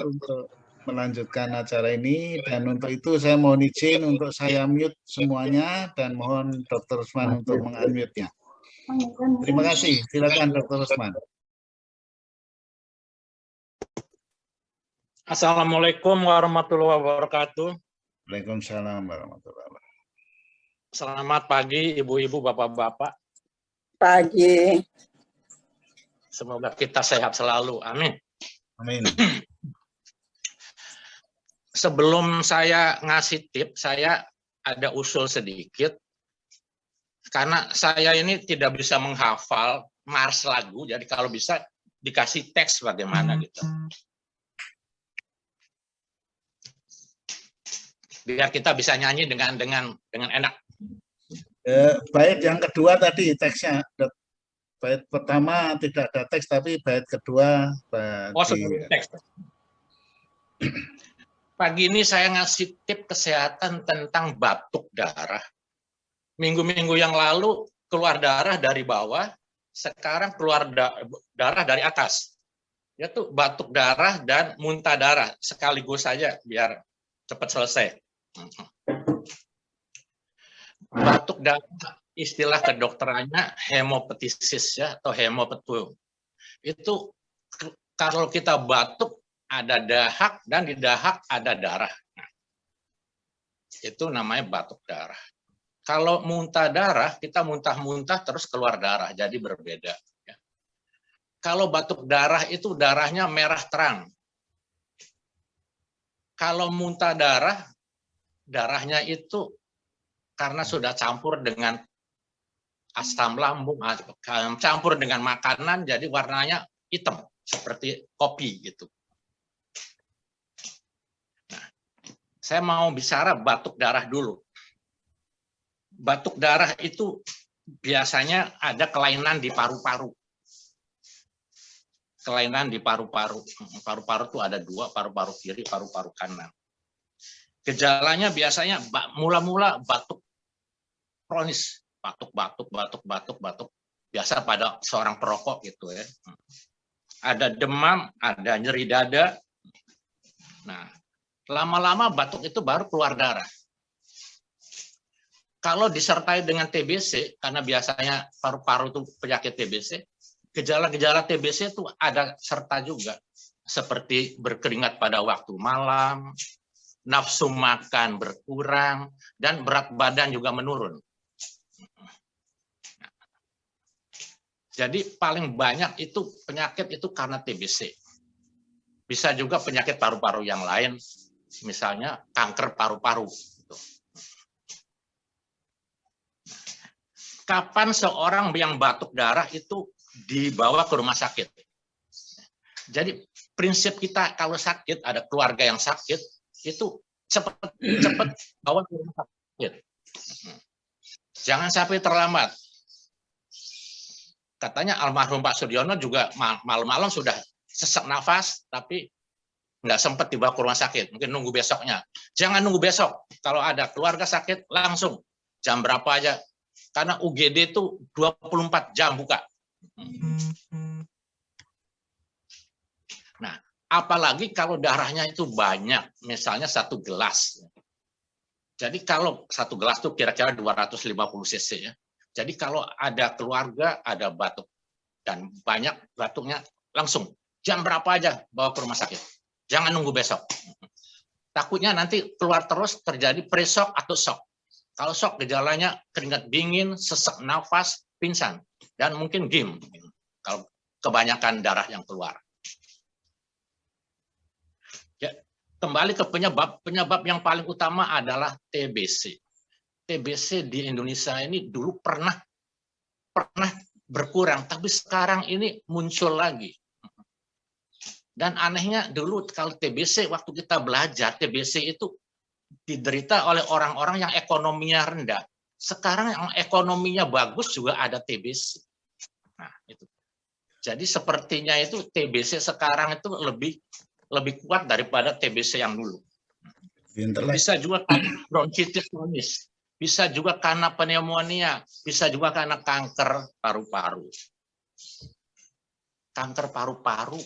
untuk melanjutkan acara ini, dan untuk itu saya mohon izin untuk saya mute semuanya dan mohon Dr. Usman untuk meng-unmute-nya. Terima kasih. Silakan Dr. Usman. Assalamualaikum warahmatullahi wabarakatuh. Waalaikumsalam warahmatullahi wabarakatuh. Selamat pagi ibu-ibu, bapak-bapak. Pagi. Semoga kita sehat selalu. Amin. Amin. Sebelum saya ngasih tips, saya ada usul sedikit. Karena saya ini tidak bisa menghafal mars lagu, jadi kalau bisa dikasih teks bagaimana gitu. Biar kita bisa nyanyi dengan enak. Bait yang kedua tadi teksnya. Bait pertama tidak ada teks, tapi bait kedua sebelum teks. Pagi ini saya ngasih tips kesehatan tentang batuk darah. Minggu-minggu yang lalu keluar darah dari bawah, sekarang keluar darah dari atas. Yaitu batuk darah dan muntah darah sekaligus saja biar cepat selesai. Batuk darah istilah kedokterannya hemopetisis ya atau hemopetul. Itu kalau kita batuk ada dahak dan di dahak ada darah. Itu namanya batuk darah. Kalau muntah darah, kita muntah-muntah terus keluar darah, jadi berbeda. Kalau batuk darah itu darahnya merah terang. Kalau muntah darah, darahnya itu karena sudah campur dengan asam lambung, campur dengan makanan, jadi warnanya hitam, seperti kopi gitu. Nah, saya mau bicara batuk darah dulu. Batuk darah itu biasanya ada kelainan di paru-paru. Kelainan di paru-paru. Paru-paru itu ada dua, paru-paru kiri, paru-paru kanan. Gejalanya biasanya mula-mula batuk kronis, batuk. Biasa pada seorang perokok gitu ya. Ada demam, ada nyeri dada. Nah, lama-lama batuk itu baru keluar darah. Kalau disertai dengan TBC, karena biasanya paru-paru itu penyakit TBC, gejala-gejala TBC itu ada serta juga. Seperti berkeringat pada waktu malam, nafsu makan berkurang, dan berat badan juga menurun. Jadi paling banyak itu penyakit itu karena TBC. Bisa juga penyakit paru-paru yang lain, misalnya kanker paru-paru. Kapan seorang yang batuk darah itu dibawa ke rumah sakit? Jadi prinsip kita kalau sakit, ada keluarga yang sakit, itu cepat bawa ke rumah sakit. Jangan sampai terlambat. Katanya almarhum Pak Sudiono juga malam-malam sudah sesak nafas, tapi nggak sempat dibawa ke rumah sakit. Mungkin nunggu besoknya. Jangan nunggu besok. Kalau ada keluarga sakit, langsung. Jam berapa aja. Karena UGD itu 24 jam buka. Nah, apalagi kalau darahnya itu banyak, misalnya 1 gelas. Jadi kalau 1 gelas itu kira-kira 250 cc ya. Jadi kalau ada keluarga, ada batuk, dan banyak batuknya, langsung. Jam berapa aja bawa ke rumah sakit. Jangan nunggu besok. Takutnya nanti keluar terus terjadi pre-shock atau shock. Kalau shock gejalanya keringat dingin, sesak nafas, pingsan, dan mungkin GIM kalau kebanyakan darah yang keluar. Ya, kembali ke penyebab yang paling utama adalah TBC. TBC di Indonesia ini dulu pernah berkurang, tapi sekarang ini muncul lagi. Dan anehnya dulu kalau TBC waktu kita belajar, TBC itu diderita oleh orang-orang yang ekonominya rendah. Sekarang yang ekonominya bagus juga ada TBC. Nah, itu. Jadi sepertinya itu TBC sekarang itu lebih kuat daripada TBC yang dulu. Bisa juga karena bronkitis kronis, bisa juga karena pneumonia, bisa juga karena kanker paru-paru. Kanker paru-paru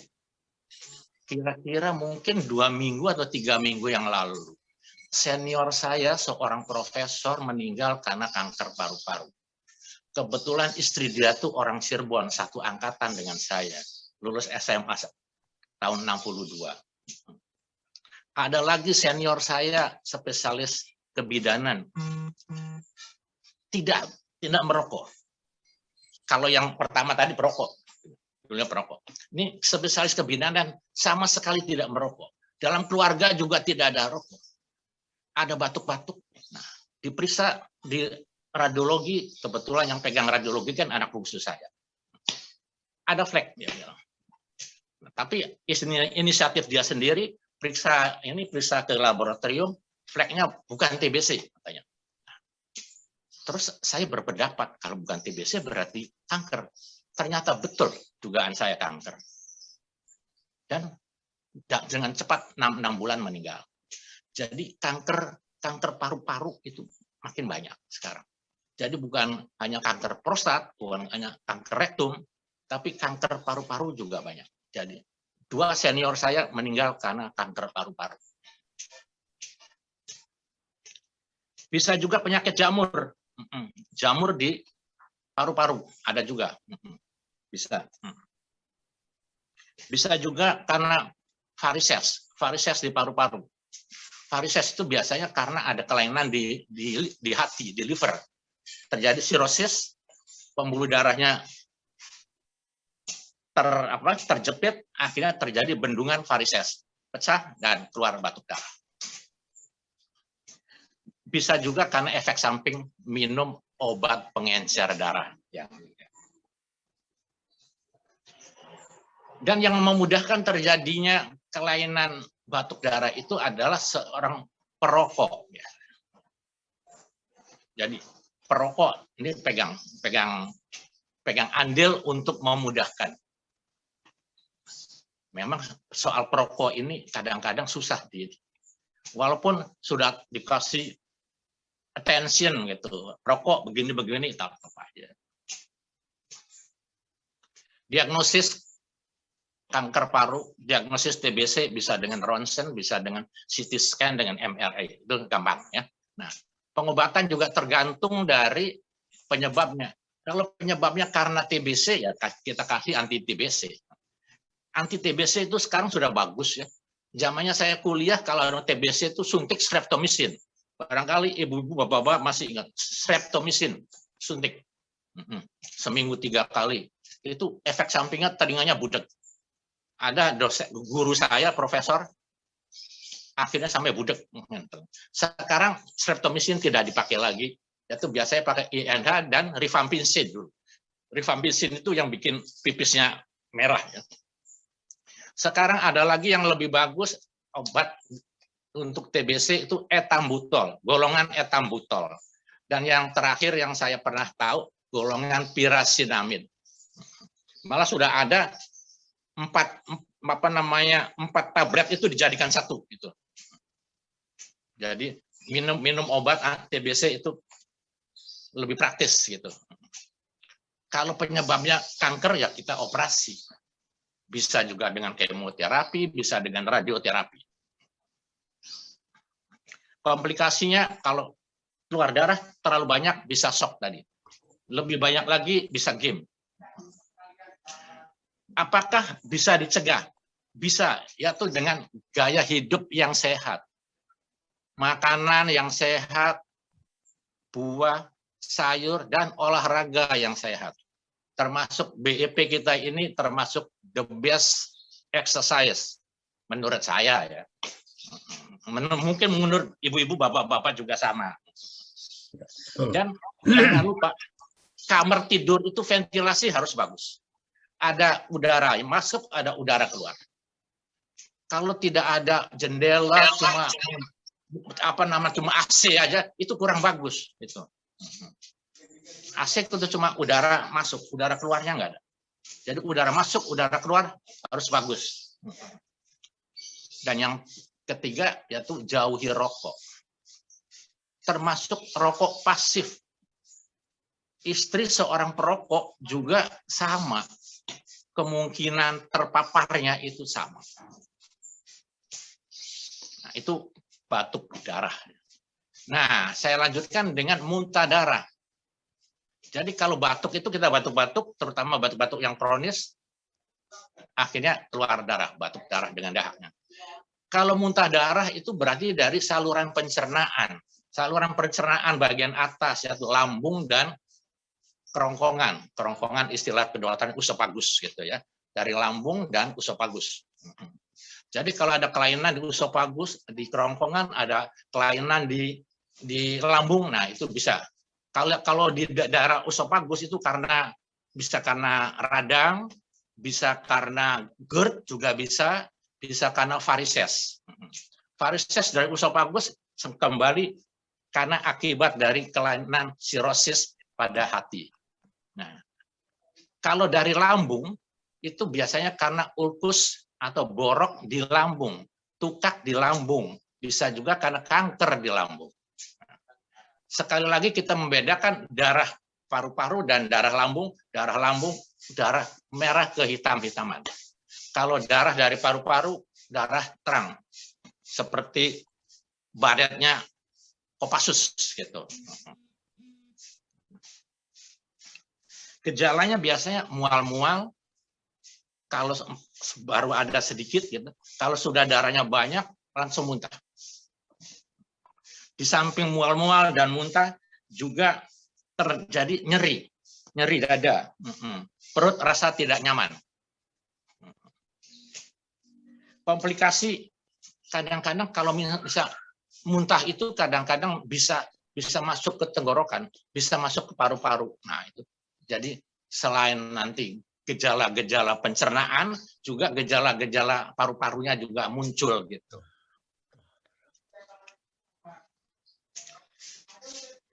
kira-kira mungkin 2 minggu atau 3 minggu yang lalu, senior saya seorang profesor meninggal karena kanker paru-paru. Kebetulan istri dia tuh orang Cirebon, satu angkatan dengan saya, lulus SMA tahun 62. Ada lagi senior saya spesialis kebidanan, tidak merokok. Kalau yang pertama tadi perokok, dulunya perokok. Ini spesialis kebidanan sama sekali tidak merokok. Dalam keluarga juga tidak ada rokok. Ada batuk-batuk. Nah, diperiksa di radiologi, kebetulan yang pegang radiologi kan anak bungsu saya. Ada flek dia bilang. Nah, tapi inisiatif dia sendiri periksa ke laboratorium, fleknya bukan TBC katanya. Terus saya berpendapat kalau bukan TBC berarti kanker. Ternyata betul dugaan saya kanker. Dan dengan cepat 6 bulan meninggal. Jadi kanker paru-paru itu makin banyak sekarang. Jadi bukan hanya kanker prostat, bukan hanya kanker rektum, tapi kanker paru-paru juga banyak. Jadi 2 senior saya meninggal karena kanker paru-paru. Bisa juga penyakit jamur. Jamur di paru-paru ada juga. Bisa. Bisa juga karena varises di paru-paru. Varises itu biasanya karena ada kelainan di hati, di liver. Terjadi sirosis, pembuluh darahnya terjepit, akhirnya terjadi bendungan varises, pecah dan keluar batuk darah. Bisa juga karena efek samping minum obat pengencer darah. Dan yang memudahkan terjadinya kelainan batuk darah itu adalah seorang perokok. Jadi perokok ini pegang andil untuk memudahkan. Memang soal perokok ini kadang-kadang susah walaupun sudah dikasih attention gitu, rokok begini tak apa aja. Diagnosis kanker paru, diagnosis TBC bisa dengan ronsen, bisa dengan CT scan, dengan MRI, itu gampang ya. Nah, pengobatan juga tergantung dari penyebabnya. Kalau penyebabnya karena TBC ya kita kasih anti TBC. Anti TBC itu sekarang sudah bagus ya. Zamannya saya kuliah kalau ada TBC itu suntik streptomycin. Barangkali ibu-ibu, bapak-bapak masih ingat streptomycin suntik. Seminggu 3 kali. Itu efek sampingnya telinganya budek. Ada guru saya, profesor, akhirnya sampai budek. Sekarang streptomycin tidak dipakai lagi. Itu biasanya pakai INH dan rifampicin dulu. Rifampicin itu yang bikin pipisnya merah ya. Sekarang ada lagi yang lebih bagus, obat untuk TBC itu etambutol, golongan etambutol. Dan yang terakhir yang saya pernah tahu, golongan pirasinamid. Malah sudah ada 4 tablet itu dijadikan satu gitu. Jadi minum obat TBC itu lebih praktis gitu. Kalau penyebabnya kanker ya kita operasi. Bisa juga dengan kemoterapi, bisa dengan radioterapi. Komplikasinya kalau keluar darah terlalu banyak bisa shock tadi. Lebih banyak lagi bisa game. Apakah bisa dicegah? Bisa, yaitu dengan gaya hidup yang sehat. Makanan yang sehat, buah, sayur, dan olahraga yang sehat. Termasuk BEP kita ini termasuk the best exercise menurut saya ya. Mungkin menurut ibu-ibu, bapak-bapak juga sama. Dan jangan lupa kamar tidur itu ventilasi harus bagus. Ada udara yang masuk, ada udara keluar. Kalau tidak ada jendela cuma AC aja itu kurang bagus itu. AC itu cuma udara masuk, udara keluarnya nggak ada. Jadi udara masuk, udara keluar harus bagus. Dan yang ketiga yaitu jauhi rokok. Termasuk rokok pasif. Istri seorang perokok juga sama. Kemungkinan terpaparnya itu sama. itu batuk darah. Nah, saya lanjutkan dengan muntah darah. Jadi kalau batuk itu kita batuk-batuk, terutama batuk-batuk yang kronis, akhirnya keluar darah, batuk darah dengan dahaknya. Kalau muntah darah itu berarti dari saluran pencernaan. Saluran pencernaan bagian atas, yaitu lambung dan kerongkongan. Kerongkongan istilah kedokteran usofagus gitu ya. Dari lambung dan usofagus. Jadi kalau ada kelainan di usofagus, di kerongkongan, ada kelainan di lambung, nah itu bisa. Kalau di daerah usofagus itu bisa karena radang, bisa karena GERD juga bisa karena varises. Varises dari usofagus kembali karena akibat dari kelainan sirosis pada hati. Nah, kalau dari lambung itu biasanya karena ulkus atau borok di lambung, tukak di lambung, bisa juga karena kanker di lambung. Sekali lagi kita membedakan darah paru-paru dan darah lambung darah merah kehitam-hitaman. Kalau darah dari paru-paru, darah terang, seperti badannya Kopassus gitu. Gejalanya biasanya mual-mual, kalau baru ada sedikit gitu. Kalau sudah darahnya banyak, langsung muntah. Di samping mual-mual dan muntah juga terjadi nyeri dada, perut rasa tidak nyaman. Komplikasi kadang-kadang kalau bisa muntah itu kadang-kadang bisa masuk ke tenggorokan, bisa masuk ke paru-paru. Nah itu jadi selain nanti gejala-gejala pencernaan, juga gejala-gejala paru-parunya juga muncul gitu.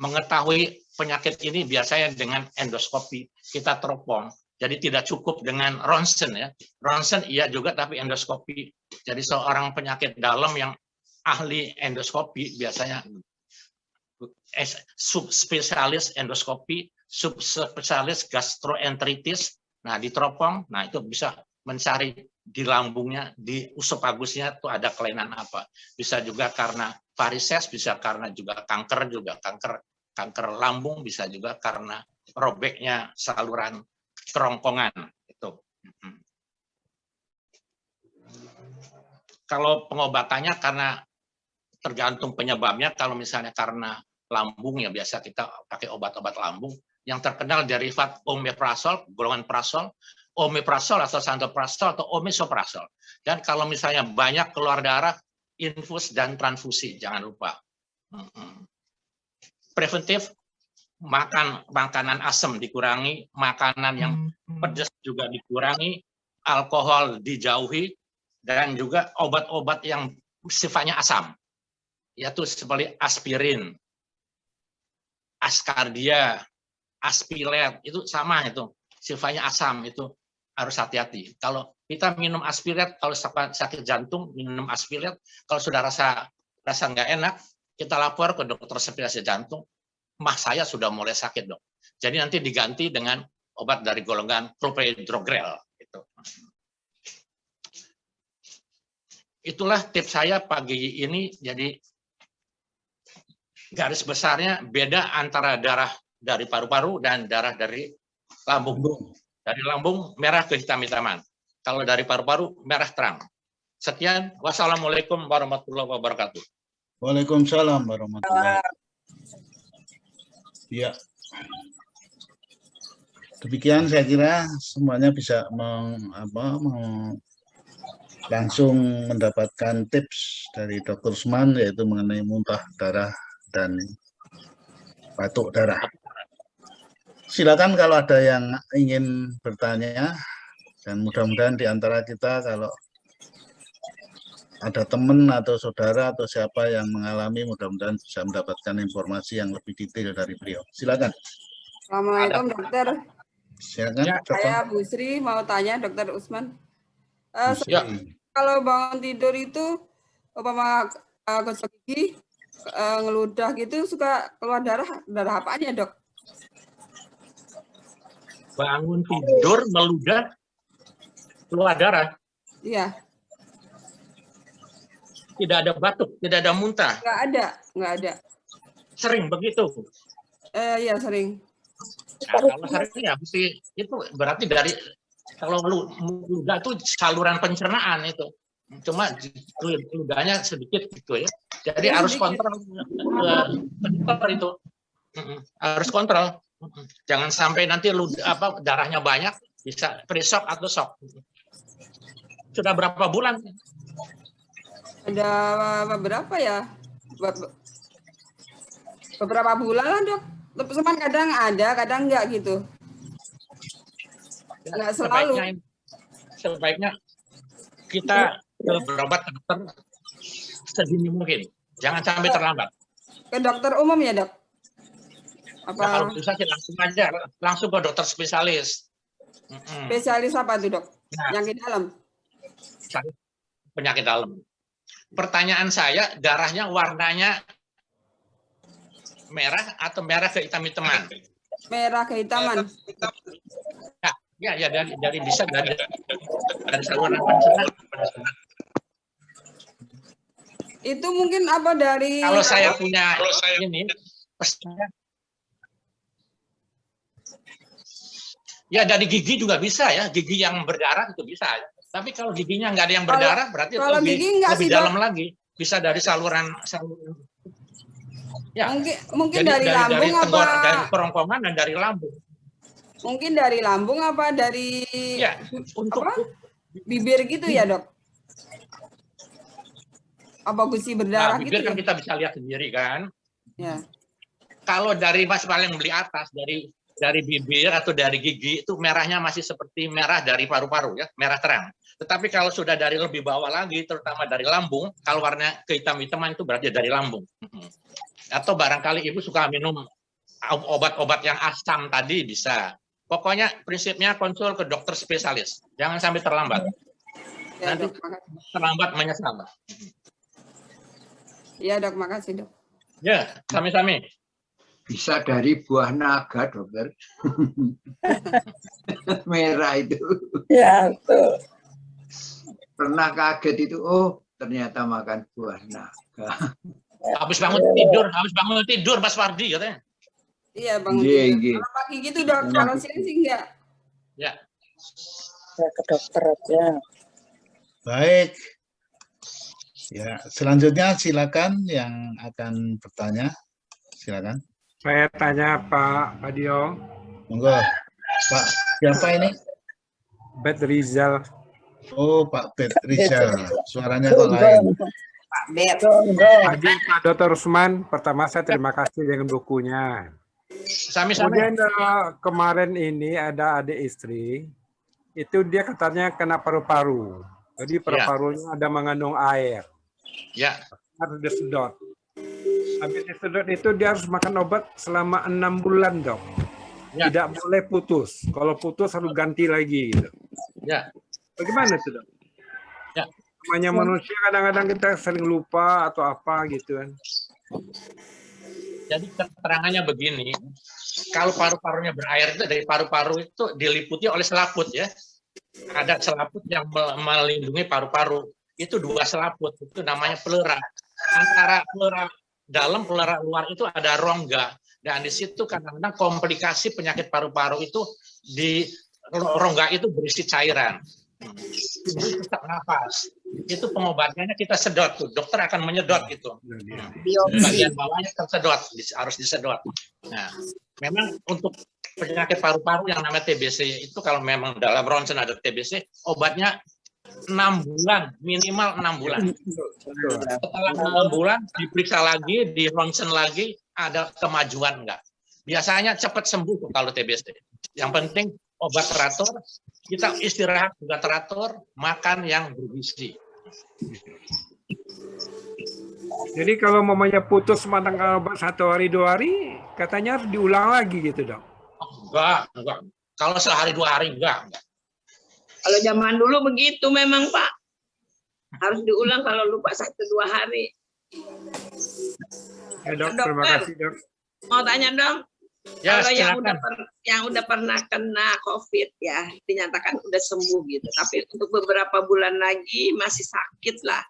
Mengetahui penyakit ini biasanya dengan endoskopi, kita teropong. Jadi tidak cukup dengan ronsen ya. Ronsen iya juga, tapi endoskopi. Jadi seorang penyakit dalam yang ahli endoskopi biasanya subspesialis endoskopi, subspesialis gastroenteritis. Nah, diteropong, nah itu bisa mencari di lambungnya, di usopagusnya itu ada kelainan apa. Bisa juga karena varises, bisa karena juga kanker lambung, bisa juga karena robeknya saluran kerongkongan itu. Kalau pengobatannya karena tergantung penyebabnya, kalau misalnya karena lambung ya biasa kita pakai obat-obat lambung yang terkenal derivat omeprazol, golongan prazol, omeprazol atau santoprazol atau omesoprazol. Dan kalau misalnya banyak keluar darah, infus dan transfusi, jangan lupa. Preventif, makan makanan asam dikurangi, makanan yang pedas juga dikurangi, alkohol dijauhi, dan juga obat-obat yang sifatnya asam, yaitu seperti aspirin, askardia, aspilet, itu sama itu, sifatnya asam, itu harus hati-hati. Kalau kita minum aspilet, kalau sakit jantung, minum aspilet, kalau sudah rasa nggak enak, kita lapor ke dokter spesialis jantung, mah saya sudah mulai sakit dok. Jadi nanti diganti dengan obat dari golongan clopidogrel. Itulah tips saya pagi ini. Jadi garis besarnya beda antara darah dari paru-paru dan darah dari lambung. Dari lambung merah kehitam-hitaman. Kalau dari paru-paru merah terang. Sekian. Wassalamualaikum warahmatullahi wabarakatuh. Waalaikumsalam warahmatullahi wabarakatuh. Ya. Demikian saya kira semuanya bisa langsung mendapatkan tips dari Dr. Usman, yaitu mengenai muntah darah dan batuk darah. Silakan kalau ada yang ingin bertanya, dan mudah-mudahan di antara kita kalau ada teman atau saudara atau siapa yang mengalami, mudah-mudahan bisa mendapatkan informasi yang lebih detail dari beliau. Silakan. Assalamualaikum dokter. Silakan. Ya, saya Bu Sri mau tanya Dokter Usman. Ya. Kalau bangun tidur itu, umpama gosok gigi, ngeludah gitu, suka keluar darah apaan ya dok? Bangun tidur, meludah, keluar darah. Iya. tidak ada batuk, tidak ada muntah. Nggak ada. Sering begitu. Iya sering. Nah, kalau sering ya mesti itu berarti dari kalau ludah itu saluran pencernaan itu. Cuma ludahnya sedikit gitu ya. Jadi Ya, harus sedikit. kontrol itu. Harus kontrol. Jangan sampai nanti darahnya banyak bisa pre-shock atau shock. Sudah berapa bulan? Ada beberapa ya? Beberapa bulan lah, Dok. Cuman kadang ada, kadang enggak gitu. Enggak selalu. Sebaiknya kita berobat ke dokter sedini mungkin. Jangan sampai terlambat. Ke dokter umum ya, Dok? Apa? Nah, kalau bisa sih langsung ke dokter spesialis. Spesialis apa tuh, Dok? Nah, penyakit dalam. Penyakit dalam. Pertanyaan saya, darahnya warnanya merah atau merah kehitam-hitaman? Merah kehitaman. Ya, dari bisa dari saluran pencernaan. Itu mungkin apa dari? Kalau saya punya ini, ya dari gigi juga bisa ya, gigi yang berdarah itu bisa. Tapi kalau giginya nggak ada yang berdarah, berarti lebih dalam lagi. Bisa dari saluran. Ya. Mungkin dari lambung apa? Dari kerongkongan dan dari lambung. Mungkin dari lambung apa dari untuk bibir gitu ya, Dok? Apa gusi berdarah bibir gitu kan ya? kita bisa lihat sendiri kan. Ya. Kalau dari paling beli atas dari bibir atau dari gigi itu merahnya masih seperti merah dari paru-paru ya, merah terang. Tetapi kalau sudah dari lebih bawah lagi, terutama dari lambung, kalau warna kehitam-hitaman itu berarti dari lambung. Atau barangkali ibu suka minum obat-obat yang asam tadi bisa. Pokoknya prinsipnya konsul ke dokter spesialis. Jangan sampai terlambat. Ya, nanti Dok, terlambat menyesal. Iya, Dok, makasih, Dok. Ya, sami-sami. Bisa dari buah naga, dokter. Merah itu. Ya, tuh. Pernah kaget itu, oh ternyata makan buah naga. Habis bangun tidur Mas Wardi katanya. Iya, Bang. Kalau pagi gitu, Dok. Kalau siang sih enggak. Ya. Ya, ke dokter aja. Baik. Ya, selanjutnya silakan yang akan bertanya. Silakan. Saya tanya Pak Dio. Monggo. Pak, siapa ini? Bet Rizal. Oh, Pak Bet Rizal. Suaranya kok lain. Pak Bet. Tadi Pak Dr. Rusman, pertama saya terima kasih dengan bukunya. Sami-sami. Kemudian kemarin ini ada adik istri, itu dia katanya kena paru-paru. Jadi paru-parunya ada mengandung air. Ya. Harus disedot. Habis disedot itu dia harus makan obat selama 6 bulan, Dok. Ya. Tidak boleh putus. Kalau putus harus ganti lagi. Gitu. Ya. Bagaimana itu, Dok? Ya. Namanya manusia kadang-kadang kita sering lupa atau apa gitu kan. Jadi keterangannya begini, kalau paru-parunya berair itu dari paru-paru itu diliputi oleh selaput ya. Ada selaput yang melindungi paru-paru. Itu 2 selaput, itu namanya pleura. Antara pleura dalam, pleura luar itu ada rongga. Dan di situ kadang-kadang komplikasi penyakit paru-paru itu di rongga itu berisi cairan. Sesak nafas. Itu pengobatannya kita sedot tuh. Dokter akan menyedot itu. Bagian bawahnya tersedot, harus disedot. Nah, memang untuk penyakit paru-paru yang namanya TBC itu kalau memang dalam ronsen ada TBC, obatnya 6 bulan, minimal 6 bulan. Setelah 6 bulan diperiksa lagi, di ronsen lagi, ada kemajuan enggak. Biasanya cepat sembuh kalau TBC. Yang penting obat teratur, kita istirahat juga teratur, makan yang bergizi. Jadi kalau mamanya putus makan obat 1 hari 2 hari, katanya harus diulang lagi gitu, Dok? Enggak. Kalau sehari 2 hari enggak. Kalau zaman dulu begitu memang, Pak. Harus diulang kalau lupa 1-2 hari. Ya, Dok, terima kasih, Dok. Mau tanya dong, Ya, kalau silakan. yang udah pernah kena COVID ya, dinyatakan udah sembuh gitu. Tapi untuk beberapa bulan lagi masih sakit lah.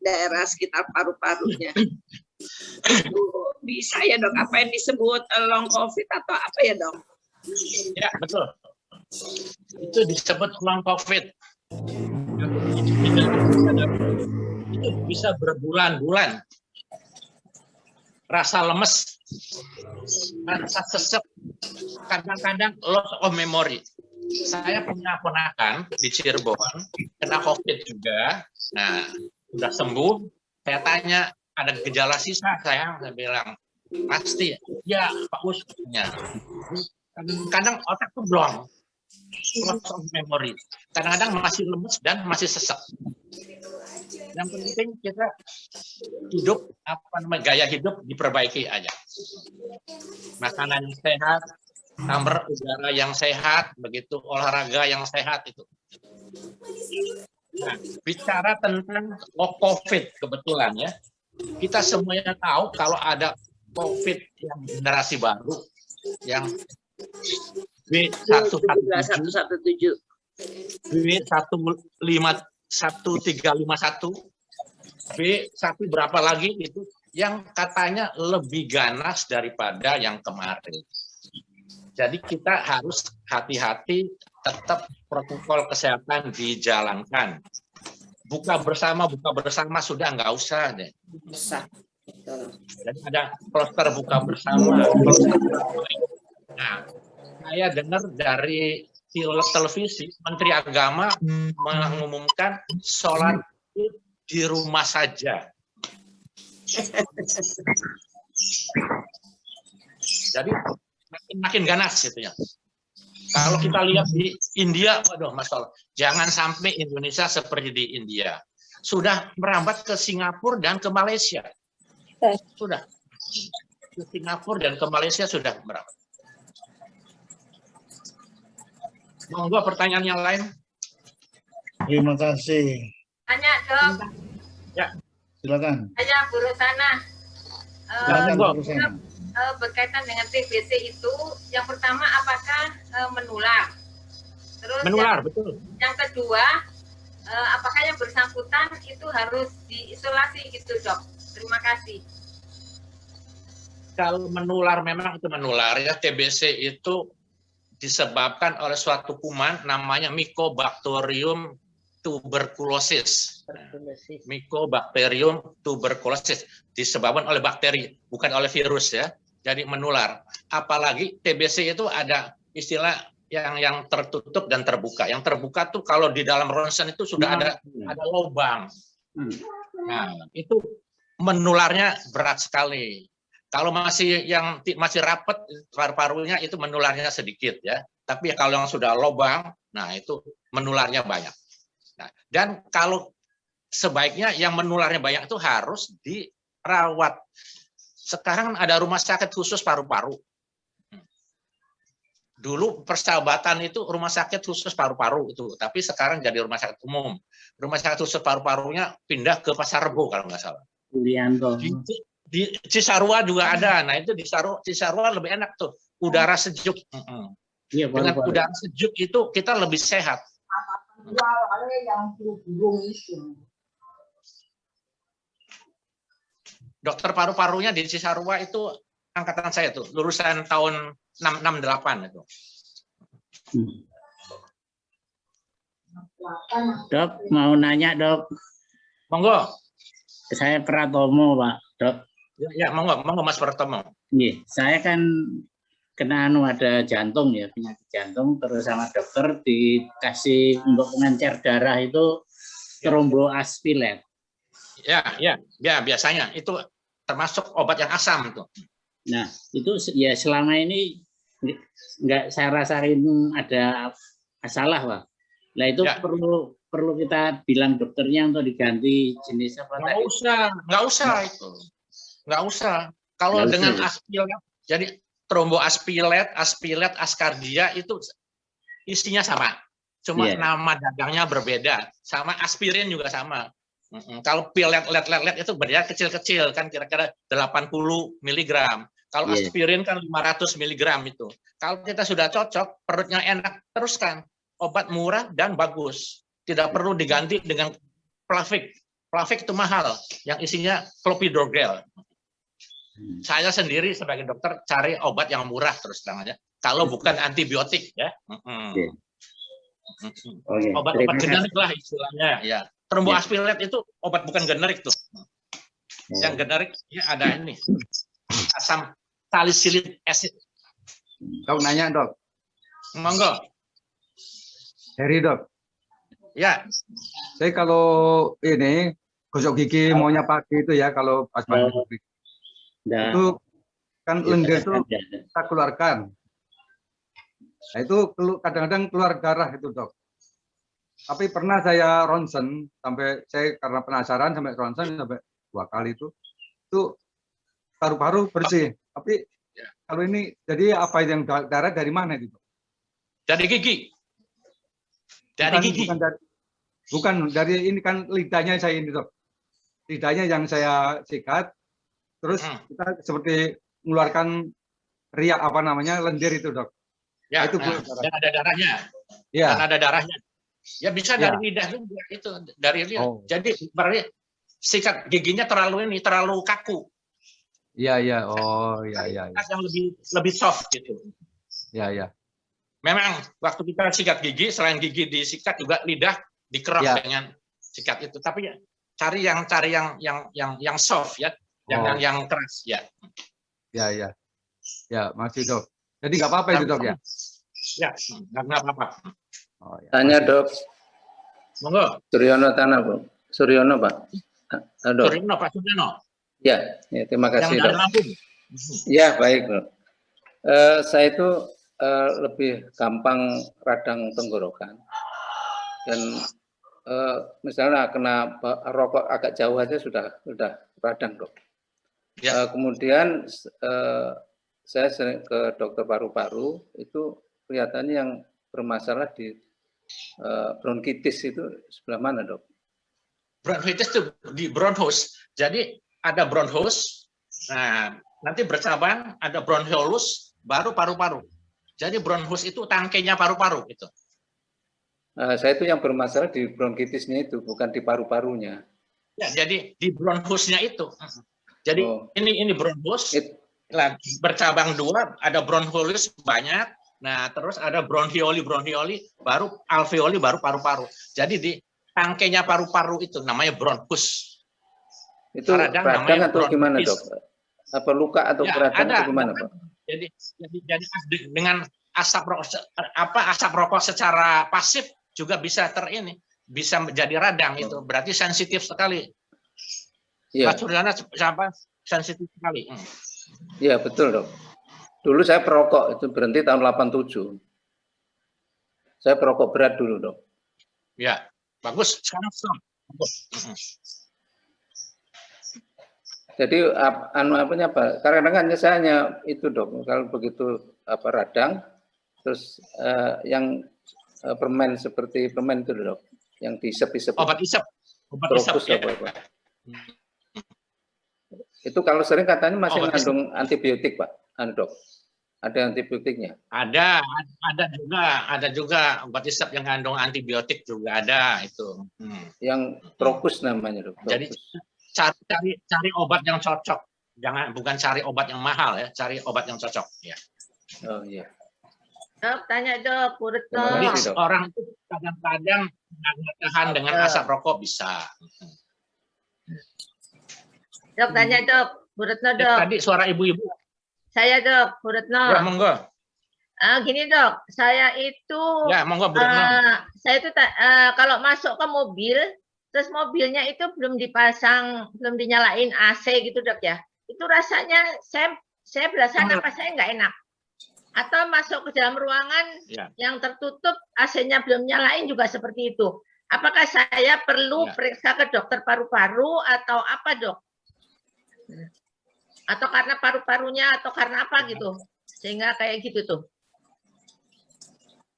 daerah sekitar paru-parunya. Itu bisa ya dok, apa yang disebut long COVID atau apa ya dok? Ya, betul. Itu disebut long COVID. Itu bisa berbulan-bulan. Rasa lemes, rasa sesek, kadang-kadang loss of memory. Saya punya ponakan di Cirebon, kena COVID juga. Nah, sudah sembuh. Saya tanya, ada gejala sisa, saya bilang, pasti. Ya, Pak Us. Kadang-kadang otak tuh blong. Loss of memory. Kadang-kadang masih lemes dan masih sesek. Yang penting kita hidup, gaya hidup diperbaiki aja. Makanan yang sehat, kamar udara yang sehat, begitu olahraga yang sehat itu. Nah, bicara tentang COVID kebetulan ya, kita semuanya tahu kalau ada COVID yang generasi baru, yang B1117, B1351, B1 berapa lagi itu yang katanya lebih ganas daripada yang kemarin. Jadi kita harus hati-hati, tetap protokol kesehatan dijalankan. Buka bersama sudah nggak usah deh. Jadi ada kloter buka bersama. Nah, saya dengar dari televisi Menteri Agama mengumumkan sholat di rumah saja. Jadi makin ganas gitu ya. Kalau kita lihat di India, waduh masalah. Jangan sampai Indonesia seperti di India. Sudah merambat ke Singapura dan ke Malaysia. Sudah. Ke Singapura dan ke Malaysia sudah merambat. Monggo pertanyaan yang lain. Terima kasih. Tanya dok. Ya. Silakan. Tanya Bu Rosana. Silakan Bu Rosana. Berkaitan dengan TBC itu, yang pertama apakah menular? Terus menular, betul. Yang kedua, apakah yang bersangkutan itu harus diisolasi gitu dok? Terima kasih. Kalau menular memang itu menular ya. TBC itu disebabkan oleh suatu kuman namanya Mycobacterium tuberculosis. Mycobacterium tuberculosis disebabkan oleh bakteri, bukan oleh virus ya. Jadi menular. Apalagi TBC itu ada istilah yang tertutup dan terbuka. Yang terbuka tuh kalau di dalam ronsen itu sudah ada lubang. Nah, itu menularnya berat sekali. Kalau masih rapat paru-parunya itu menularnya sedikit ya. Tapi kalau yang sudah lubang, nah itu menularnya banyak. Nah, dan kalau sebaiknya yang menularnya banyak itu harus dirawat. Sekarang ada rumah sakit khusus paru-paru. Dulu Persahabatan itu rumah sakit khusus paru-paru itu, tapi sekarang jadi rumah sakit umum. Rumah sakit khusus paru-parunya pindah ke Pasar Rebo kalau nggak salah. Di Cisarua juga ada. Nah itu di Cisarua lebih enak tuh, udara sejuk. Dengan udara sejuk itu kita lebih sehat. Dokter paru-parunya di Cisarua itu angkatan saya tuh, lulusan tahun 68 itu. Dok, mau nanya dok. Monggo. Saya Pratomo Pak, dok. Ya, monggo Mas Pratomo. Iya, saya kan kena ada jantung ya, penyakit jantung, terus sama dokter dikasih untuk pengencer darah itu tromboaspilat. Ya, biasanya itu termasuk obat yang asam itu. Nah, itu ya selama ini nggak saya rasain ada masalah, Pak. Nah, itu ya. perlu kita bilang dokternya untuk diganti jenis apa tadi? Nggak usah. Kalau dengan aspilat, jadi tromboaspilat, askardia itu isinya sama. Cuma nama dagangnya berbeda. Sama aspirin juga sama. Kalau pil let itu berarti kecil-kecil kan kira-kira 80 mg. Kalau aspirin kan 500 mg itu. Kalau kita sudah cocok, perutnya enak, teruskan. Obat murah dan bagus. Tidak perlu diganti dengan Plavix. Plavix itu mahal, yang isinya clopidogrel. Saya sendiri sebagai dokter cari obat yang murah terus terang aja. Kalau bukan antibiotik ya. Obat-obat generik lah istilahnya ya. Tromboaspirat itu obat bukan generik tuh. Yang generik ya ada ini. Asam salicylic acid. Kau nanya, Dok. Monggo. Heri, Dok. Ya. Saya kalau ini gosok gigi maunya pagi itu ya kalau pas mandi. Itu kan lendir itu kita keluarkan. Nah, itu kadang-kadang keluar darah itu, Dok. Tapi pernah saya ronsen sampai saya karena penasaran sampai ronsen sampai 2 kali itu paru-paru bersih. Tapi kalau ini jadi apa yang darah dari mana itu? Dari gigi. Dari gigi. Bukan dari ini kan lidahnya saya ini, Dok. Lidahnya yang saya sikat. Terus kita seperti mengeluarkan riak apa namanya lendir itu, Dok. Ya, itu dan ada darahnya. Ya. Dan ada darahnya. Ya bisa dari lidah juga itu, dari lidah. Oh. Jadi berarti sikat giginya terlalu kaku. Iya. Oh, iya. Yang lebih soft gitu. Iya. Memang waktu kita sikat gigi, selain gigi disikat juga lidah dikerok dengan sikat itu. Tapi ya cari yang soft ya. Yang keras ya. Ya, masih, Dok. Jadi nggak apa-apa itu, Dok ya? Ya, nggak apa-apa. Oh, ya. Tanya, Dok. Monggo. Suryono Tanah, Bu. Suryono, Pak. Halo. Suryono, Pak Suryono. Ya, terima kasih, Yang dari Dok. Lampung. Ya, baik, Dok. Saya itu lebih gampang radang tenggorokan. Dan misalnya kena rokok agak jauh aja sudah radang, Dok. Ya. Kemudian saya sering ke dokter paru-paru, itu kelihatannya yang bermasalah di bronkitis itu sebelah mana, Dok? Bronkitis itu di bronchus. Jadi ada bronchus, nah nanti bercabang ada bronchiolus, baru paru-paru. Jadi bronchus itu tangkainya paru-paru gitu. Saya itu yang bermasalah di bronkitisnya itu, bukan di paru-parunya. Ya, jadi di bronchusnya itu. Jadi ini bronchus, bercabang 2, ada bronchiolus banyak, nah terus ada bronchioli, baru alveoli, baru paru-paru. Jadi di tangkainya paru-paru itu namanya bronchus. Itu radang atau gimana, Dok? Apa luka atau radang atau gimana, Pak? Jadi dengan asap rokok secara pasif juga bisa bisa menjadi radang itu. Berarti sensitif sekali. Iya. Pak Suryono sensitif sekali. Iya, betul, Dok. Dulu saya perokok, itu berhenti tahun 87. Saya perokok berat dulu, Dok. Ya, bagus. Sekarang stop. Jadi kadang-kadang saya hanya itu, Dok. Kalau begitu radang, terus yang permen seperti permen itu, Dok, yang diisep-isep. Obat isep. Ya. Itu kalau sering katanya masih mengandung antibiotik, Pak, Dok. Ada antibiotiknya? Ada juga obat isep yang mengandung antibiotik juga ada itu. Yang Prokus namanya, Dok. Jadi cari obat yang cocok. Bukan cari obat yang mahal ya, cari obat yang cocok ya. Oh iya. Dok, tanya, Dok, Bu Retno. Jadi orang itu kadang-kadang nggak tahan dengan asap rokok bisa. Dok, tanya, Dok, Bu Retno, Dok. Tadi suara ibu-ibu. Saya, Dok, Bu Retno. Ya, monggo. Gini, Dok, saya itu ya, monggo, Bu Retno. Saya itu kalau masuk ke mobil, terus mobilnya itu belum dipasang, belum dinyalain AC gitu, Dok ya. Itu rasanya saya berasa napas saya nggak enak. Atau masuk ke dalam ruangan yang tertutup, AC-nya belum nyalain juga seperti itu. Apakah saya perlu periksa ke dokter paru-paru atau apa, Dok? Atau karena paru-parunya atau karena apa gitu? Sehingga kayak gitu tuh.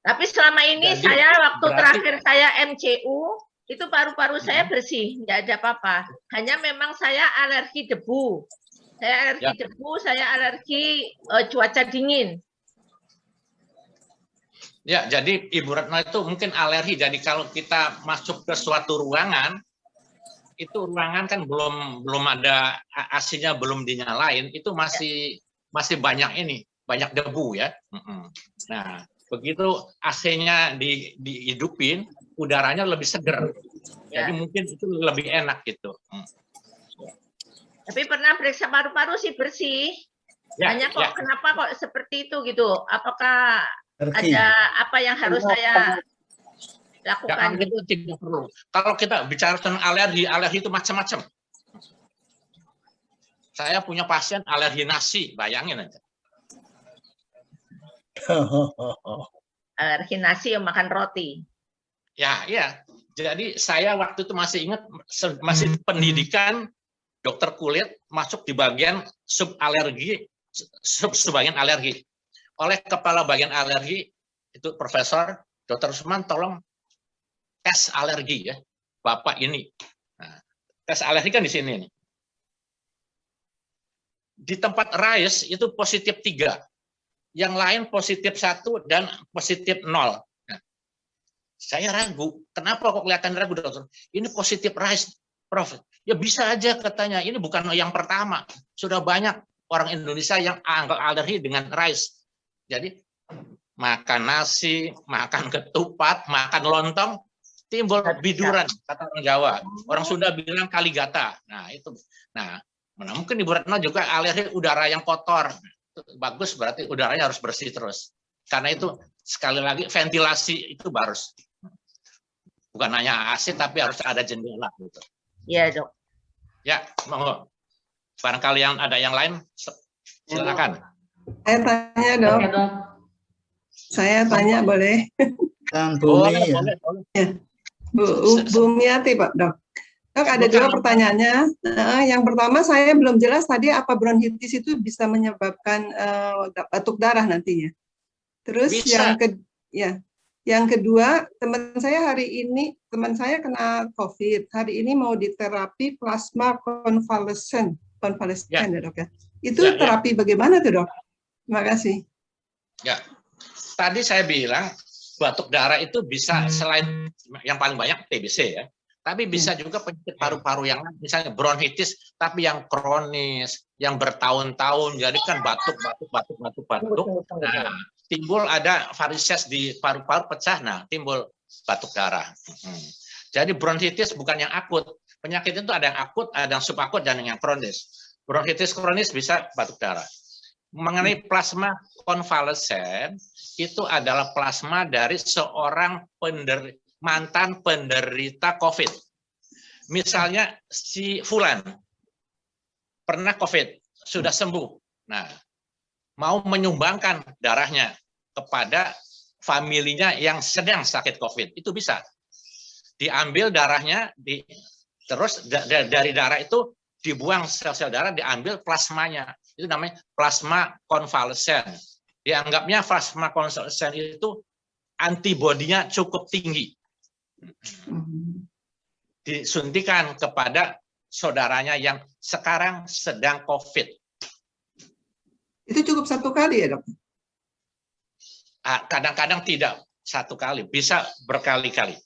Tapi selama ini saya waktu terakhir saya MCU, itu paru-paru saya bersih, nggak ada apa-apa. Hanya memang saya alergi debu. Saya alergi debu, saya alergi cuaca dingin. Ya, jadi Ibu Retno itu mungkin alergi. Jadi kalau kita masuk ke suatu ruangan, itu ruangan kan belum ada AC-nya, belum dinyalain, itu masih banyak banyak debu ya. Nah, begitu AC-nya dihidupin, udaranya lebih seger. Jadi mungkin itu lebih enak gitu. Tapi pernah periksa paru-paru sih bersih. Hanya kok kenapa kok seperti itu gitu? Apakah ada apa yang harus saya lakukan? Itu tidak perlu. Kalau kita bicara tentang alergi itu macam-macam. Saya punya pasien alergi nasi, bayangin aja. Alergi nasi yang makan roti. Ya. Jadi saya waktu itu masih ingat, masih pendidikan dokter kulit, masuk di bagian subbagian alergi. Oleh kepala bagian alergi itu Profesor Dr. Usman, tolong tes alergi ya, Bapak ini. Nah, tes alergi kan di sini nih. Di tempat Rais itu positif 3, yang lain positif 1 dan positif 0. Nah, saya ragu, kenapa kok kelihatan ragu dokter? Ini positif Rais, Prof. Ya bisa aja katanya, ini bukan yang pertama. Sudah banyak orang Indonesia yang alergi dengan rice. Jadi makan nasi, makan ketupat, makan lontong, timbul biduran, kata orang Jawa. Orang Sunda bilang kaligata. Nah itu. Nah mungkin Ibu Retno juga alergi udara yang kotor. Bagus, berarti udaranya harus bersih terus. Karena itu sekali lagi ventilasi itu harus. Bukan hanya AC, tapi harus ada jendela gitu. Iya, Dok. Ya, monggo. Barangkali yang ada yang lain, silakan. Saya tanya, Dok. Saya tanya boleh? Kan Bumi ya. Bu Miati, Pak Dok. Dok, ada dua pertanyaannya. Yang pertama, saya belum jelas tadi apa bronkitis itu bisa menyebabkan batuk darah nantinya. Terus bisa. Yang kedua, teman saya kena COVID. Hari ini mau diterapi plasma konvalesen ya, Dok ya. Itu terapi bagaimana tuh, Dok? Terima kasih. Ya. Tadi saya bilang batuk darah itu bisa selain yang paling banyak TBC ya. Tapi bisa juga penyakit paru-paru yang misalnya bronkitis tapi yang kronis, yang bertahun-tahun, jadi kan batuk. Nah, timbul ada varises di paru-paru pecah, nah timbul batuk darah. Jadi bronkitis bukan yang akut. Penyakit itu ada yang akut, ada yang subakut, dan yang kronis. Bronkitis kronis bisa batuk darah. Mengenai plasma konvalesen, itu adalah plasma dari seorang mantan penderita COVID. Misalnya si Fulan pernah COVID, sudah sembuh. Nah, mau menyumbangkan darahnya kepada familinya yang sedang sakit COVID, itu bisa. Diambil darahnya, terus dari darah itu dibuang sel-sel darah, diambil plasmanya. Itu namanya plasma konvalesen. Dianggapnya plasma konvalesen itu antibodinya cukup tinggi. Disuntikan kepada saudaranya yang sekarang sedang COVID. Itu cukup 1 kali ya, Dok? Kadang-kadang tidak 1 kali, bisa berkali-kali.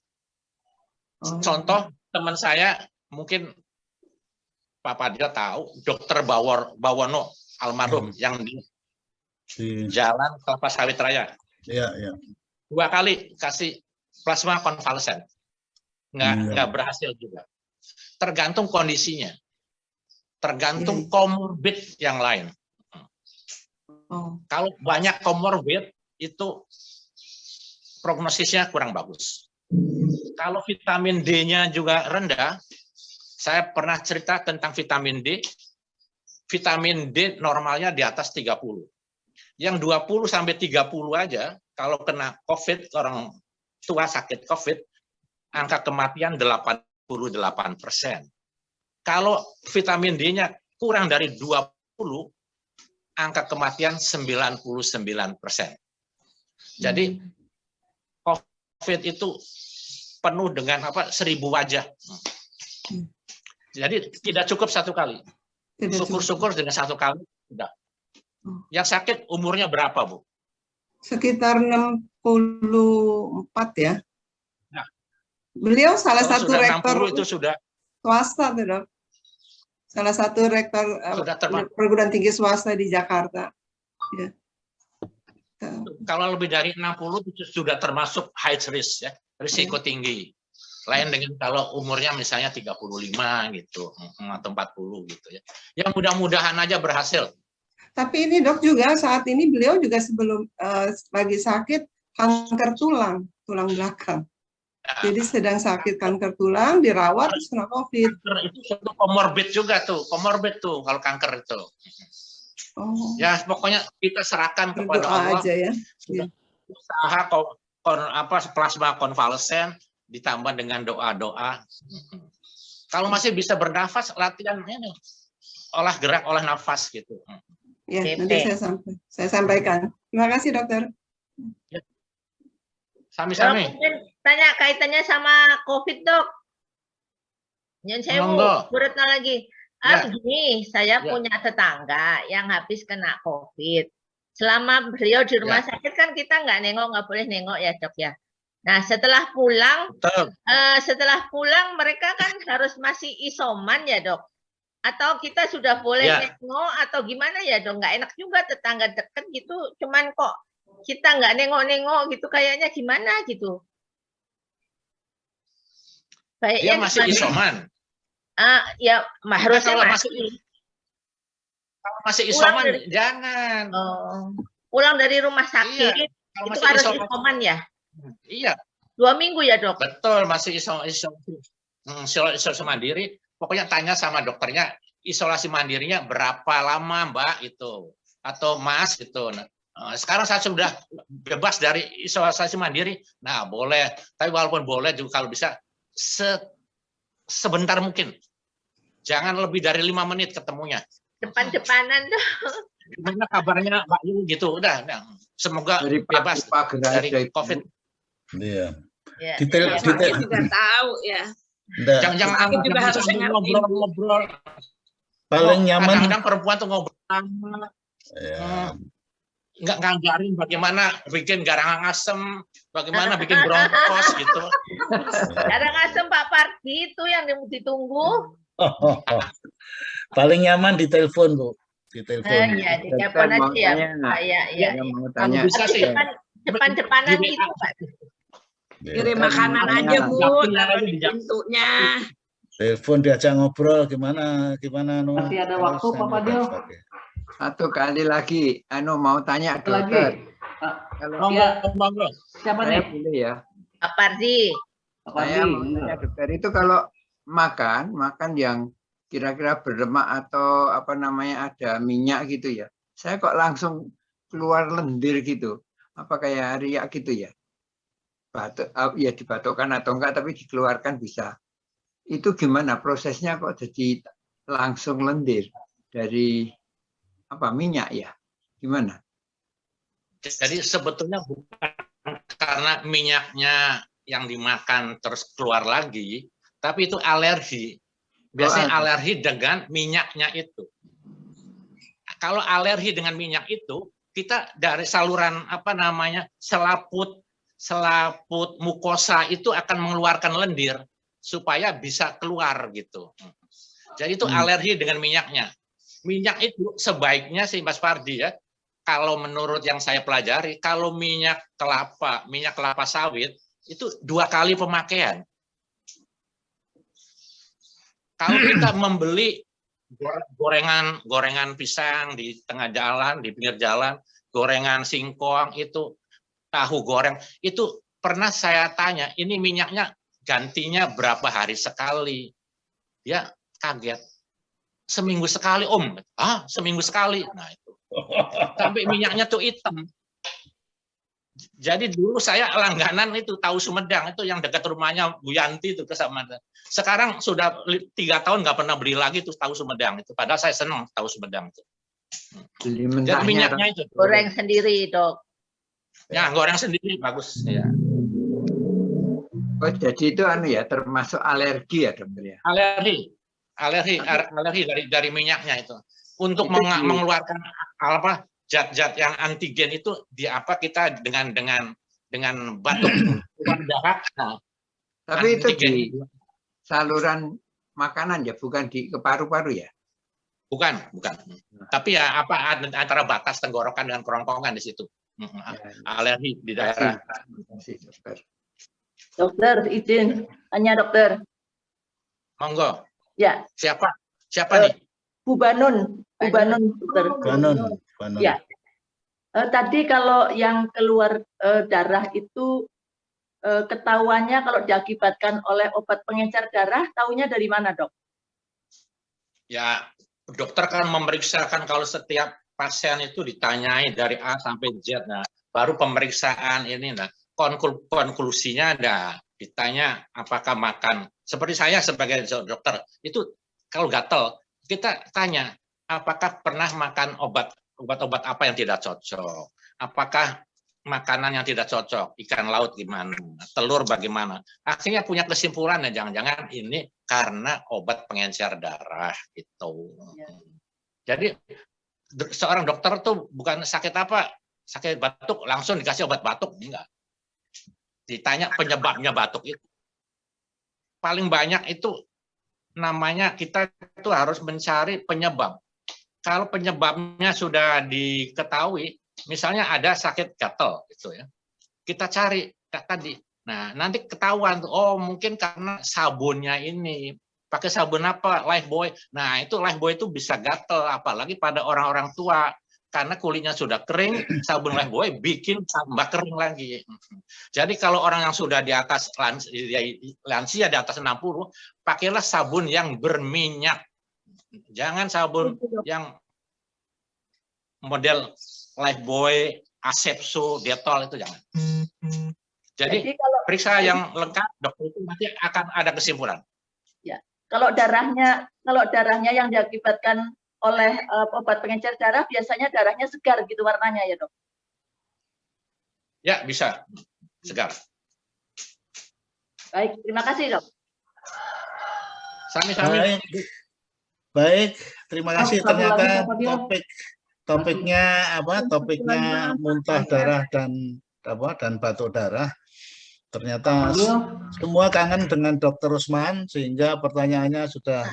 Contoh teman saya, mungkin Pak Padilla tahu, Dokter Bawono almarhum yang di Jalan Kelapa Sawit Raya. Iya. 2 kali kasih plasma konvalesen, nggak berhasil juga. Tergantung kondisinya, tergantung komorbid yang lain. Kalau banyak komorbid itu prognosisnya kurang bagus. Kalau vitamin D-nya juga rendah, saya pernah cerita tentang vitamin D. Vitamin D normalnya di atas 30. Yang 20 sampai 30 aja, kalau kena COVID, orang tua sakit COVID, angka kematian 88%. Kalau vitamin D-nya kurang dari 20, angka kematian 99%. Jadi COVID itu penuh dengan 1.000 wajah. Jadi tidak cukup 1 kali. Syukur-syukur dengan 1 kali sudah. Yang sakit umurnya berapa, Bu? Sekitar 64 ya. Nah, beliau salah satu rektor itu sudah swasta tuh dok. Salah satu rektor perguruan tinggi swasta di Jakarta. Ya. Kalau lebih dari 60 itu sudah termasuk high risk ya, risiko tinggi. Lain dengan kalau umurnya misalnya 35 gitu atau 40 gitu ya. Yang mudah-mudahan aja berhasil. Tapi ini dok juga saat ini beliau juga sebelum lagi sakit kanker tulang belakang. Jadi sedang sakit kanker tulang, dirawat terus kena COVID. Kanker itu satu komorbid juga tuh, komorbid tuh kalau kanker itu. Oh. Ya pokoknya kita serahkan kepada Allah. Aja ya. Usaha plasma konvalesen ditambah dengan doa-doa. Kalau masih bisa bernafas, latihan ini olah gerak, olah nafas gitu. Ya, nanti saya sampaikan. Terima kasih dokter. Ya. Sami-sami. Tanya kaitannya sama COVID dok. Yang saya mau beratnya lagi. Begini, saya punya tetangga yang habis kena COVID. Selama beliau di rumah sakit kan kita nggak boleh nengok ya dok ya. Nah setelah pulang mereka kan harus masih isoman ya dok. Atau kita sudah boleh nengok atau gimana ya dok? Nggak enak juga tetangga deket gitu. Cuman kok kita nggak nengok-nengok gitu kayaknya gimana gitu. Dia masih isoman. Ya harusnya kalau masih isoman jangan. Pulang dari rumah sakit itu harus isoman ya. Iya. 2 minggu ya dok. Betul, masih isolasi mandiri. Pokoknya tanya sama dokternya isolasi mandirinya berapa lama Mbak itu atau Mas gitu. Nah, sekarang saya sudah bebas dari isolasi mandiri. Nah boleh. Tapi walaupun boleh juga kalau bisa sebentar mungkin. Jangan lebih dari 5 menit ketemunya. Depan-depanan dong. Gimana kabarnya Mbak Yu gitu. Udah. Semoga bebas dari COVID. Iya. Detail juga tahu ya. Jangan juga harus ngobrol-ngobrol. Paling nyaman. Kadang-kadang perempuan tuh ngobrol. Nggak ngajarin bagaimana bikin garang asem, bagaimana bikin bronkos gitu. Garang asem Pak Pardi itu yang ditunggu. Paling nyaman di telepon Bu. Di telepon. Iya, di telepon aja ya. Iya. Bisa sih. Depan-depanan gitu Pak. Kirim makanan aja Bu, taruh di pintunya. Telepon diajak ngobrol gimana Masih ada waktu Pak Fadil. Satu kali lagi, mau tanya dokter. Kalau siapa nih? Boleh ya. Pak Pardi. Saya mau tanya dokter itu kalau makan yang kira-kira berlemak atau ada minyak gitu ya. Saya kok langsung keluar lendir gitu. Apa kayak riak gitu ya? Batuk, ya dibatukkan atau enggak tapi dikeluarkan bisa. Itu gimana prosesnya kok jadi langsung lendir dari minyak ya? Gimana? Jadi sebetulnya bukan karena minyaknya yang dimakan terus keluar lagi, tapi itu alergi. Biasanya alergi dengan minyaknya itu. Kalau alergi dengan minyak itu, kita dari saluran selaput mukosa itu akan mengeluarkan lendir supaya bisa keluar gitu. Jadi itu alergi dengan minyaknya. Minyak itu sebaiknya sih Mas Pardi ya, kalau menurut yang saya pelajari, kalau minyak kelapa sawit itu 2 kali pemakaian. Kalau kita membeli gorengan pisang di tengah jalan, di pinggir jalan, gorengan singkong itu, tahu goreng, itu pernah saya tanya, ini minyaknya gantinya berapa hari sekali? Dia kaget. Seminggu sekali Om. Seminggu sekali. Nah itu. Sampai minyaknya tuh hitam. Jadi dulu saya langganan itu tahu Sumedang, itu yang dekat rumahnya Bu Yanti itu ke Samarinda. Sekarang sudah 3 tahun nggak pernah beli lagi tuh tahu Sumedang itu. Padahal saya senang tahu Sumedang itu. Jadi minyaknya itu. Goreng sendiri dok. Ya goreng sendiri bagus. Ya. Oh jadi itu ya termasuk alergi ya dokter ya? Alergi dari minyaknya itu. Untuk mengeluarkan zat-zat yang antigen itu kita dengan batuk darah. Tapi itu di saluran makanan ya, bukan ke paru-paru ya? Bukan. Tapi ya apa antara batas tenggorokan dengan kerongkongan di situ. Alergi di daerah. Dokter, izin tanya dokter. Monggo. Ya. Siapa nih? Bu Banun, dokter. Banun. Ya. Tadi kalau yang keluar darah itu ketahuannya kalau diakibatkan oleh obat pengencer darah, tahunya dari mana, Dok? Ya, dokter kan memeriksakan kalau setiap pasien itu ditanyai dari A sampai Z. Nah, baru pemeriksaan ini. Nah, konklusinya ada. Ditanya apakah makan. Seperti saya sebagai dokter, itu kalau gatel, kita tanya apakah pernah makan obat-obat apa yang tidak cocok. Apakah makanan yang tidak cocok, ikan laut gimana, telur bagaimana. Akhirnya punya kesimpulan ya, jangan-jangan ini karena obat pengencer darah gitu. Jadi seorang dokter tuh bukan sakit apa, sakit batuk langsung dikasih obat batuk, enggak. Ditanya penyebabnya batuk itu. Paling banyak itu namanya kita itu harus mencari penyebab. Kalau penyebabnya sudah diketahui, misalnya ada sakit gatal gitu ya. Kita cari tadi. Nah, nanti ketahuan tuh, oh mungkin karena sabunnya ini. Pakai sabun apa? Lifebuoy. Nah, itu Lifebuoy itu bisa gatal, apalagi pada orang-orang tua. Karena kulitnya sudah kering, sabun Lifebuoy bikin tambah kering lagi. Jadi kalau orang yang sudah di atas lansia di atas 60, pakailah sabun yang berminyak. Jangan sabun yang model Lifebuoy, Asepso, Dettol itu jangan. Jadi periksa yang lengkap, dokter itu nanti akan ada kesimpulan. Ya, kalau darahnya yang diakibatkan oleh obat pengencer darah, biasanya darahnya segar gitu warnanya ya, Dok? Ya, bisa segar. Baik, terima kasih, Dok. Sami-sami. Baik, terima kasih. Ternyata topiknya muntah darah dan batuk darah. Ternyata semua kangen dengan Dr. Rusman, sehingga pertanyaannya sudah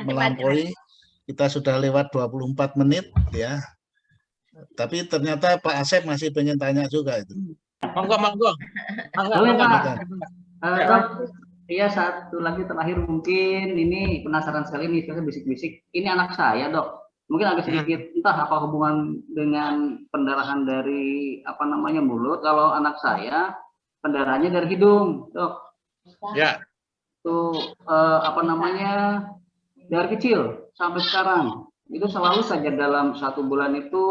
melampaui. Kita sudah lewat 24 menit ya. Tapi ternyata Pak Asep masih pengen tanya juga itu. Monggo. Boleh, Pak. Iya, satu lagi terakhir mungkin ini penasaran sekali nih, saya bisik-bisik. Ini anak saya, Dok. Mungkin agak sedikit entah apa hubungan dengan pendarahan dari mulut. Kalau anak saya pendarahannya dari hidung, Dok. Ya. Itu dari kecil sampai sekarang itu selalu saja dalam 1 bulan itu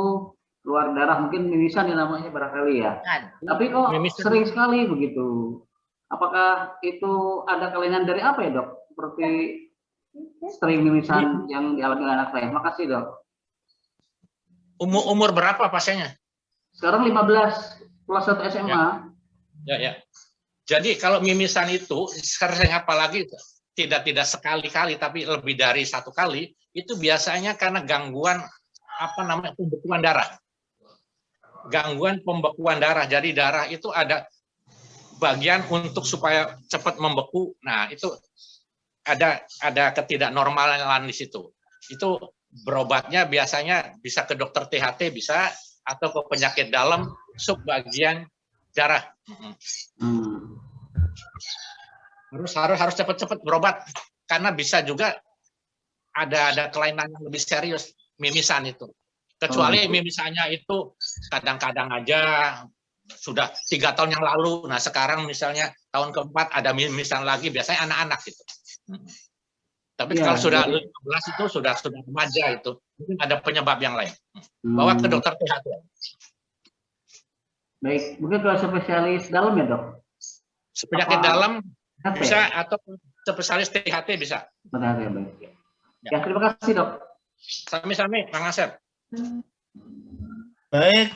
keluar darah, mungkin mimisan yang namanya barangkali ya. Tapi kok sering sekali begitu. Apakah itu ada kelainan dari apa ya, Dok? Seperti sering mimisan yang dialami oleh anak saya. Makasih, Dok. Umur berapa pasiennya? Sekarang 15, kelas 1 SMA. Ya. Jadi kalau mimisan itu sering, apalagi tidak sekali-kali tapi lebih dari 1 kali, itu biasanya karena gangguan pembekuan darah. Gangguan pembekuan darah. Jadi darah itu ada bagian untuk supaya cepat membeku. Nah, itu ada ketidaknormalan di situ. Itu berobatnya biasanya bisa ke dokter THT bisa, atau ke penyakit dalam subbagian darah. Harus cepat-cepat berobat, karena bisa juga ada kelainan yang lebih serius mimisan itu. Kecuali mimisannya itu kadang-kadang aja sudah 3 tahun yang lalu. Nah, sekarang misalnya tahun keempat ada mimisan lagi, biasanya anak-anak gitu. Tapi kalau sudah 15 itu sudah remaja, itu mungkin ada penyebab yang lain. Bawa ke dokter THT. Baik, mungkin kalau spesialis dalam ya, Dok? Penyakit dalam bisa, atau spesialis THT bisa. Benar ya, baik. Ya, terima kasih, Dok. Sami-sami, Kang Asep. Baik,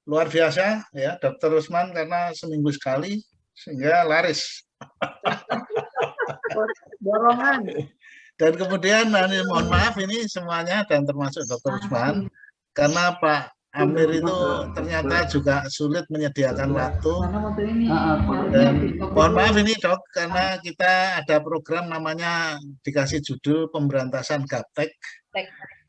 luar biasa ya Dr. Rusman, karena seminggu sekali sehingga laris. Borongan. Dan kemudian mohon maaf ini semuanya dan termasuk Dr. Rusman, karena Pak Amir itu ternyata juga sulit menyediakan waktu. Dan mohon maaf ini Dok, karena kita ada program namanya dikasih judul pemberantasan gaptek.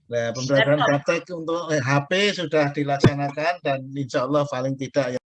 Nah, pemberantasan gaptek untuk HP sudah dilaksanakan dan insya Allah paling tidak